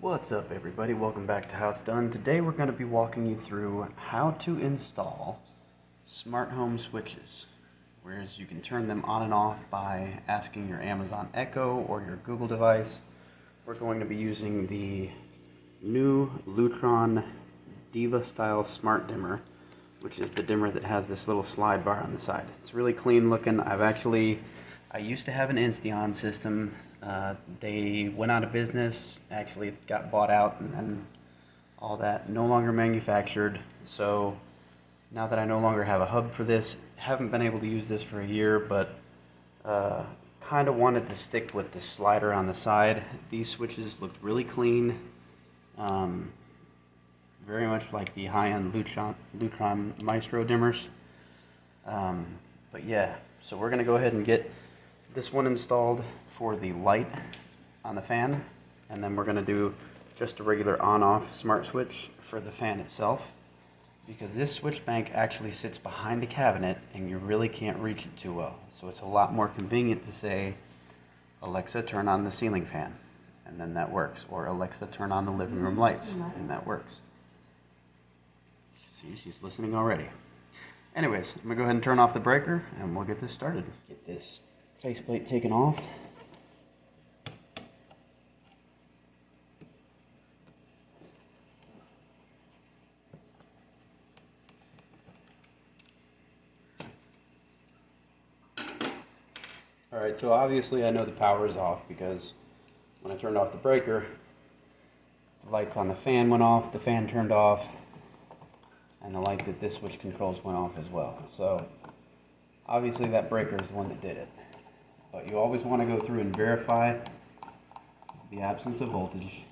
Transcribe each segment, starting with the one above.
What's up everybody, welcome back to How It's Done. Today we're going to be walking you through how to install smart home switches, whereas you can turn them on and off by asking your Amazon Echo or your Google device. We're going to be using the new Lutron Diva-style smart dimmer, which is the dimmer that has this little slide bar on the side. It's really clean looking. I used to have an Insteon system. They went out of business, actually got bought out, and then all that, no longer manufactured. So now that I no longer have a hub for this, haven't been able to use this for a year, but kind of wanted to stick with the slider on the side. These switches looked really clean, very much like the high-end Lutron Maestro dimmers. But yeah, so we're going to go ahead and get this one installed for the light on the fan, and then we're going to do just a regular on-off smart switch for the fan itself, because this switch bank actually sits behind a cabinet and you really can't reach it too well. So it's a lot more convenient to say, Alexa, turn on the ceiling fan, and then that works, or Alexa, turn on the living room lights, and that works. See, she's listening already. Anyways, I'm gonna go ahead and turn off the breaker and we'll get this started. Get this faceplate taken off. Alright, so obviously I know the power is off because when I turned off the breaker, the lights on the fan went off, the fan turned off, and the light that this switch controls went off as well. So obviously that breaker is the one that did it. But you always want to go through and verify the absence of voltage.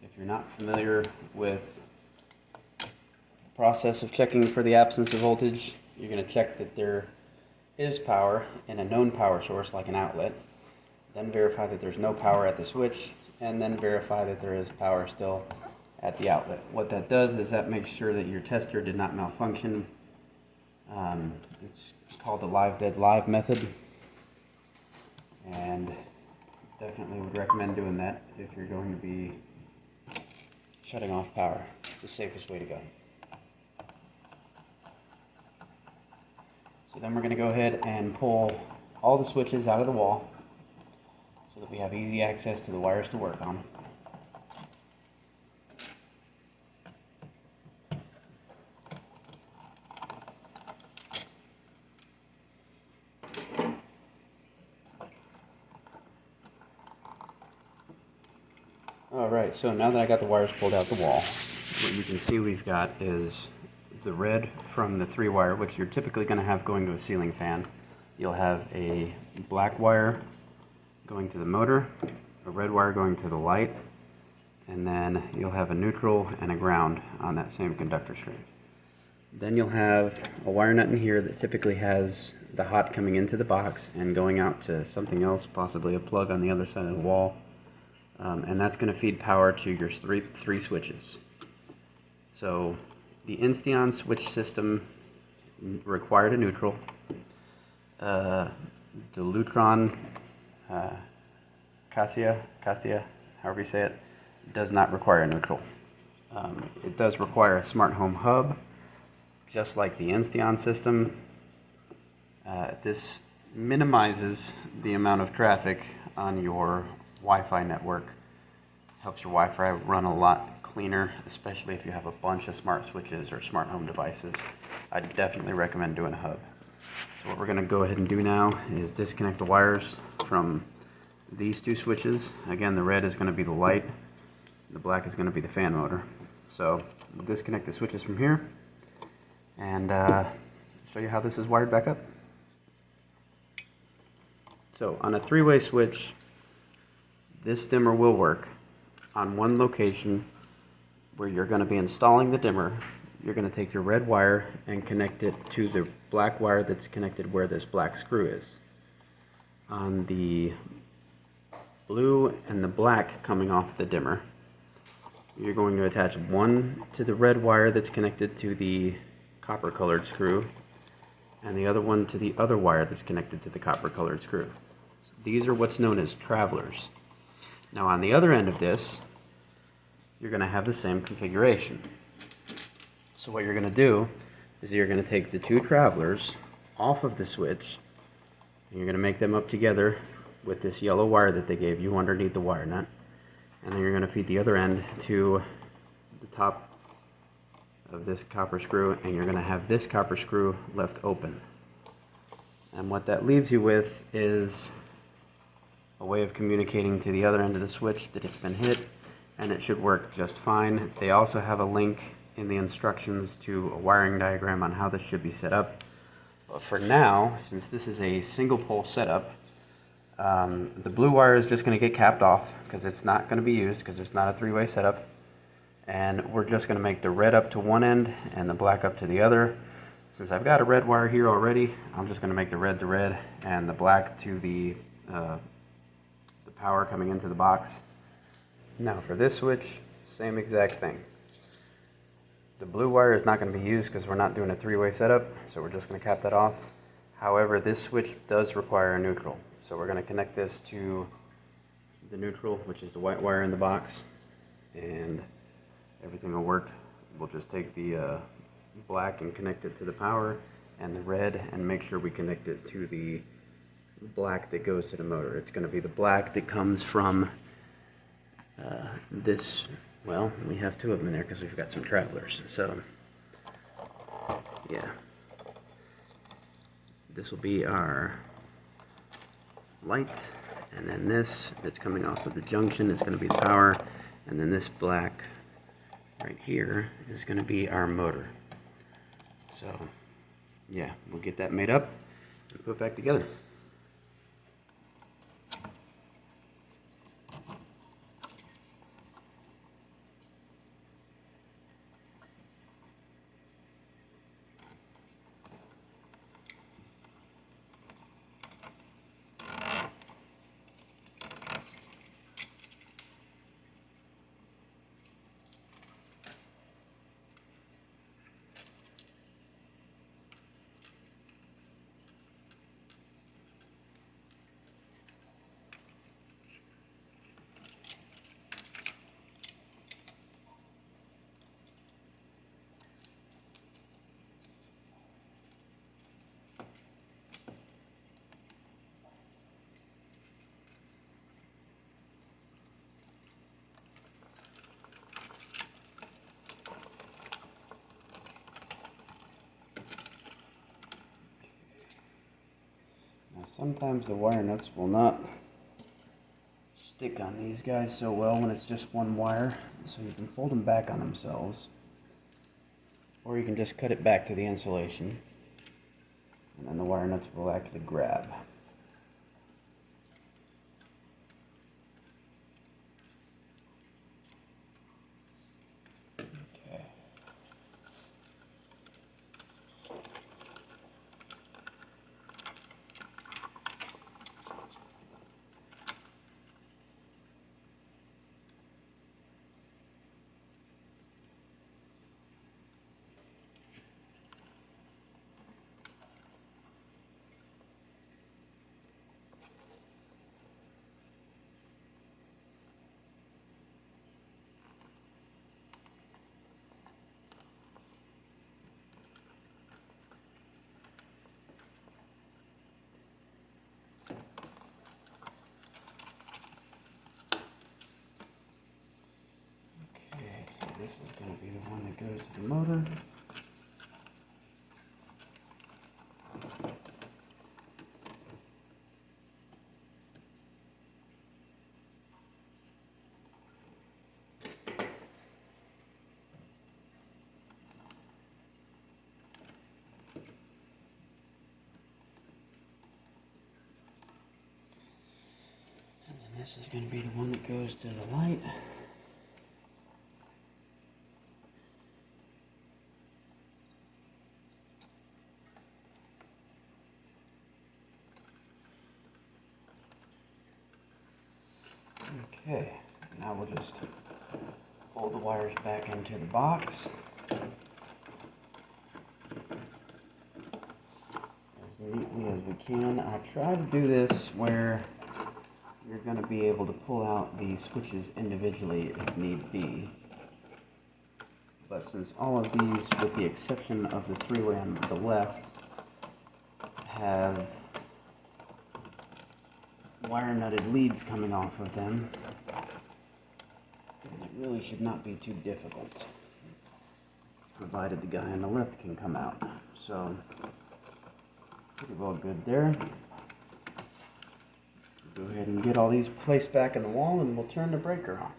If you're not familiar with the process of checking for the absence of voltage, you're going to check that there is power in a known power source like an outlet, then verify that there's no power at the switch, and then verify that there is power still at the outlet. What that does is that makes sure that your tester did not malfunction. It's called the live dead live method, and definitely would recommend doing that if you're going to be shutting off power. It's the safest way to go. So then we're going to go ahead and pull all the switches out of the wall so that we have easy access to the wires to work on. Alright, so now that I got the wires pulled out the wall, what you can see we've got is the red from the 3-wire, which you're typically going to have going to a ceiling fan. You'll have a black wire going to the motor, a red wire going to the light, and then you'll have a neutral and a ground on that same conductor string. Then you'll have a wire nut in here that typically has the hot coming into the box and going out to something else, possibly a plug on the other side of the wall. And that's going to feed power to your three switches. So the Insteon switch system required a neutral. The Lutron Cassia, however you say it, does not require a neutral. It does require a smart home hub, just like the Insteon system. This minimizes the amount of traffic on your Wi-Fi network. Helps your Wi-Fi run a lot cleaner, especially if you have a bunch of smart switches or smart home devices. I definitely recommend doing a hub. So what we're going to go ahead and do now is disconnect the wires from these two switches. Again, the red is going to be the light, the black is going to be the fan motor. So we'll disconnect the switches from here and show you how this is wired back up. So on a 3-way switch, this dimmer will work on one location where you're going to be installing the dimmer. You're going to take your red wire and connect it to the black wire that's connected where this black screw is. On the blue and the black coming off the dimmer, you're going to attach one to the red wire that's connected to the copper colored screw, and the other one to the other wire that's connected to the copper colored screw. So these are what's known as travelers. Now on the other end of this, you're going to have the same configuration. So what you're going to do is you're going to take the two travelers off of the switch, and you're going to make them up together with this yellow wire that they gave you underneath the wire nut, and then you're going to feed the other end to the top of this copper screw, and you're going to have this copper screw left open. And what that leaves you with is a way of communicating to the other end of the switch that it's been hit, and it should work just fine. They also have a link in the instructions to a wiring diagram on how this should be set up. But for now, since this is a single pole setup, the blue wire is just going to get capped off because it's not going to be used because it's not a three-way setup. And we're just going to make the red up to one end and the black up to the other. Since I've got a red wire here already, I'm just going to make the red to red and the black to the power coming into the box. Now for this switch, same exact thing. The blue wire is not going to be used because we're not doing a three-way setup, so we're just going to cap that off. However, this switch does require a neutral, so we're going to connect this to the neutral, which is the white wire in the box, and everything will work. We'll just take the black and connect it to the power, and the red, and make sure we connect it to the black that goes to the motor. It's going to be the black that comes from this. Well, we have two of them in there because we've got some travelers. So, yeah. This will be our light, and then this that's coming off of the junction is going to be the power, and then this black right here is going to be our motor. So, yeah, we'll get that made up and put back together. Sometimes the wire nuts will not stick on these guys so well when it's just one wire, so you can fold them back on themselves, or you can just cut it back to the insulation, and then the wire nuts will actually grab. Okay. This is going to be the one that goes to the motor. And then this is going to be the one that goes to the light. Okay, now we'll just fold the wires back into the box as neatly as we can. I try to do this where you're going to be able to pull out the switches individually if need be. But since all of these, with the exception of the three-way on the left, have wire nutted leads coming off of them, it really should not be too difficult, provided the guy on the left can come out. So, pretty well good there. Go ahead and get all these placed back in the wall and we'll turn the breaker on.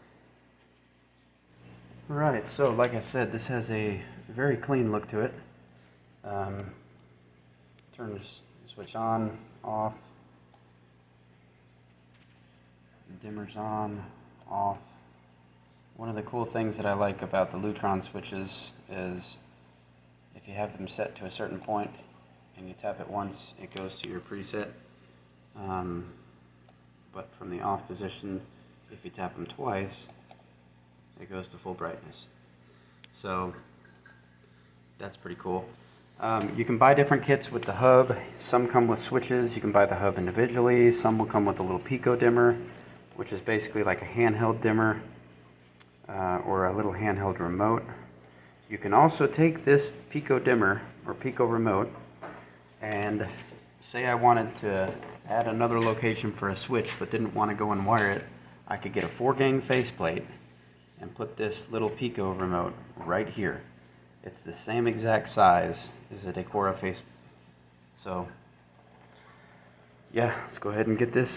Alright, so like I said, this has a very clean look to it. Turn the switch on, off, dimmer's on, off. One of the cool things that I like about the Lutron switches is if you have them set to a certain point and you tap it once, it goes to your preset. But from the off position, if you tap them twice, it goes to full brightness. So that's pretty cool. You can buy different kits with the hub. Some come with switches. You can buy the hub individually. Some will come with a little Pico dimmer, which is basically like a handheld dimmer or a little handheld remote. You can also take this Pico dimmer or Pico remote and say I wanted to add another location for a switch but didn't want to go and wire it. I could get a 4-gang faceplate and put this little Pico remote right here. It's the same exact size as a Decora face. So yeah, let's go ahead and get this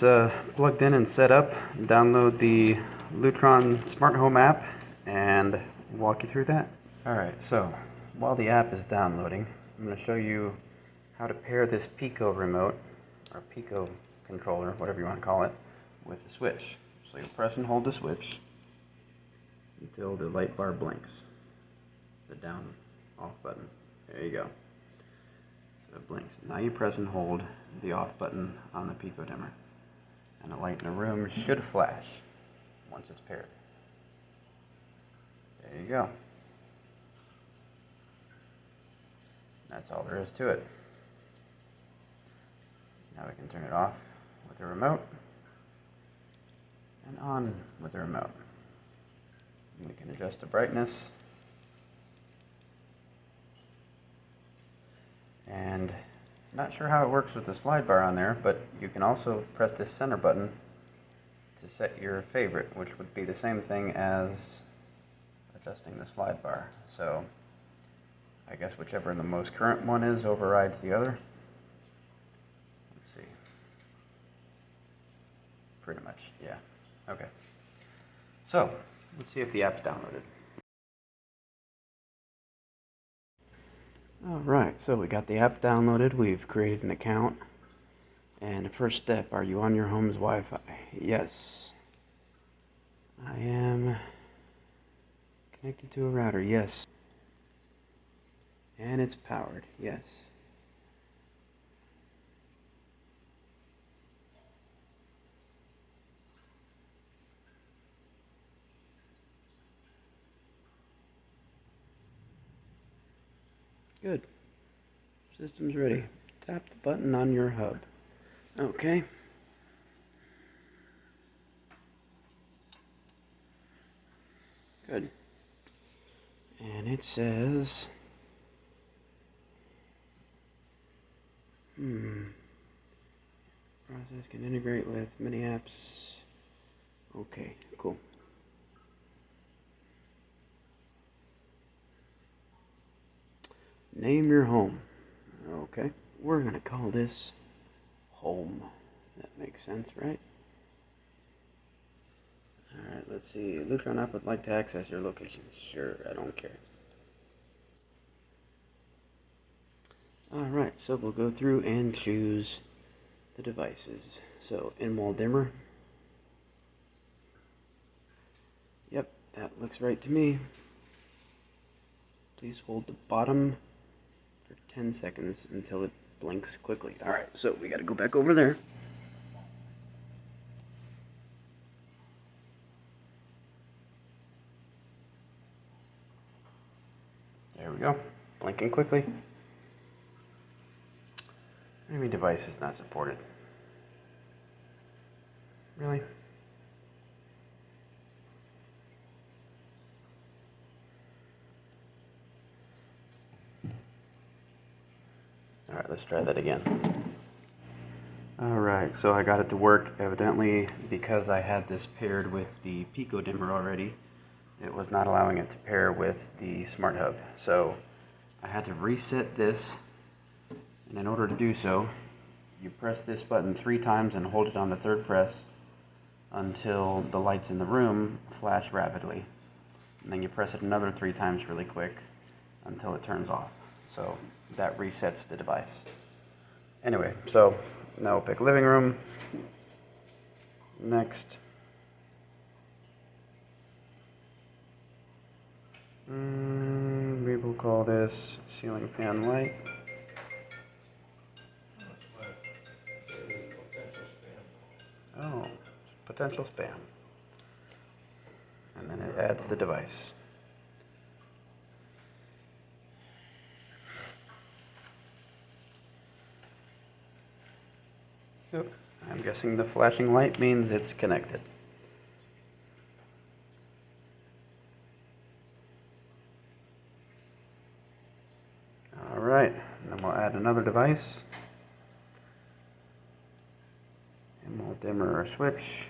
plugged in and set up. Download the Lutron Smart Home app and walk you through that. Alright, so while the app is downloading, I'm going to show you how to pair this Pico remote, or Pico controller, whatever you want to call it, with the switch. So you press and hold the switch until the light bar blinks. The down off button. There you go. So it blinks. Now you press and hold the off button on the Pico dimmer. And the light in the room should flash once it's paired. There you go. That's all there is to it. Now we can turn it off with the remote and on with the remote. And we can adjust the brightness. And not sure how it works with the slide bar on there, but you can also press this center button to set your favorite, which would be the same thing as adjusting the slide bar. So I guess whichever the most current one is overrides the other. Let's see. Pretty much, yeah. Okay. So let's see if the app's downloaded. Alright, so we got the app downloaded, we've created an account, and the first step, are you on your home's Wi-Fi? Yes. I am connected to a router, yes. And it's powered, yes. Good. System's ready. Tap the button on your hub. Okay. Good. And it says, process can integrate with many apps. Okay, cool. Name your home. Okay. We're going to call this home. That makes sense, right? Alright, let's see. Lutron app would like to access your location. Sure, I don't care. Alright, so we'll go through and choose the devices. So, in-wall dimmer. Yep, that looks right to me. Please hold the bottom for 10 seconds until it blinks quickly. Alright, so we gotta go back over there. There we go. Blinking quickly. Maybe device is not supported. Really? Alright, let's try that again. Alright, so I got it to work. Evidently, because I had this paired with the Pico dimmer already, it was not allowing it to pair with the Smart Hub. So I had to reset this, and in order to do so, you press this button 3 times and hold it on the 3rd press until the lights in the room flash rapidly. And then you press it another 3 times really quick until it turns off. So that resets the device. Anyway, so now we'll pick living room. Next. We will call this ceiling fan light. Oh, potential spam. And then it adds the device. Yep. I'm guessing the flashing light means it's connected. Alright, and then we'll add another device. And we'll dimmer our switch.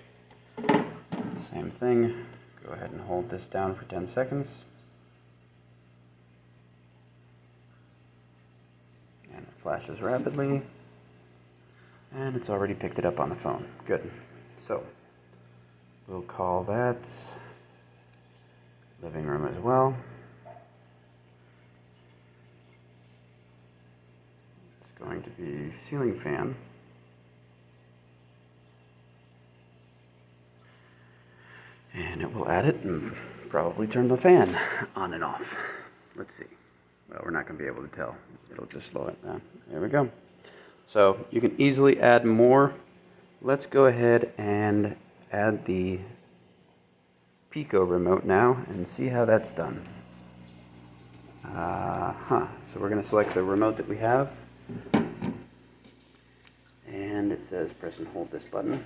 Same thing. Go ahead and hold this down for 10 seconds. And it flashes rapidly. And it's already picked it up on the phone. Good. So, we'll call that living room as well. It's going to be ceiling fan. And it will add it and probably turn the fan on and off. Let's see. Well, we're not going to be able to tell. It'll just slow it down. There we go. So you can easily add more. Let's go ahead and add the Pico remote now and see how that's done. So we're going to select the remote that we have. And it says press and hold this button,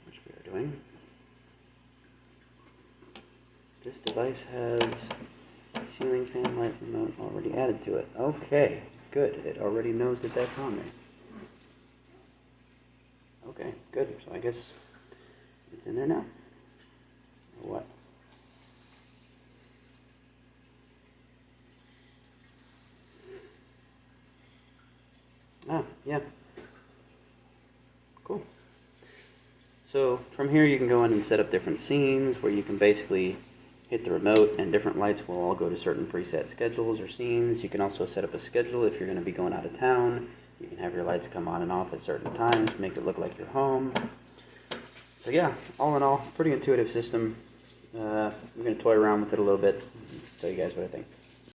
which we are doing. This device has ceiling fan light remote already added to it. Okay, good. It already knows that that's on there. Okay, good. So I guess it's in there now. Or what? Ah, yeah. Cool. So from here you can go in and set up different scenes where you can basically hit the remote and different lights will all go to certain preset schedules or scenes. You can also set up a schedule if you're going to be going out of town. You can have your lights come on and off at certain times, make it look like you're home. So yeah, all in all, pretty intuitive system. I'm going to toy around with it a little bit, tell you guys what I think.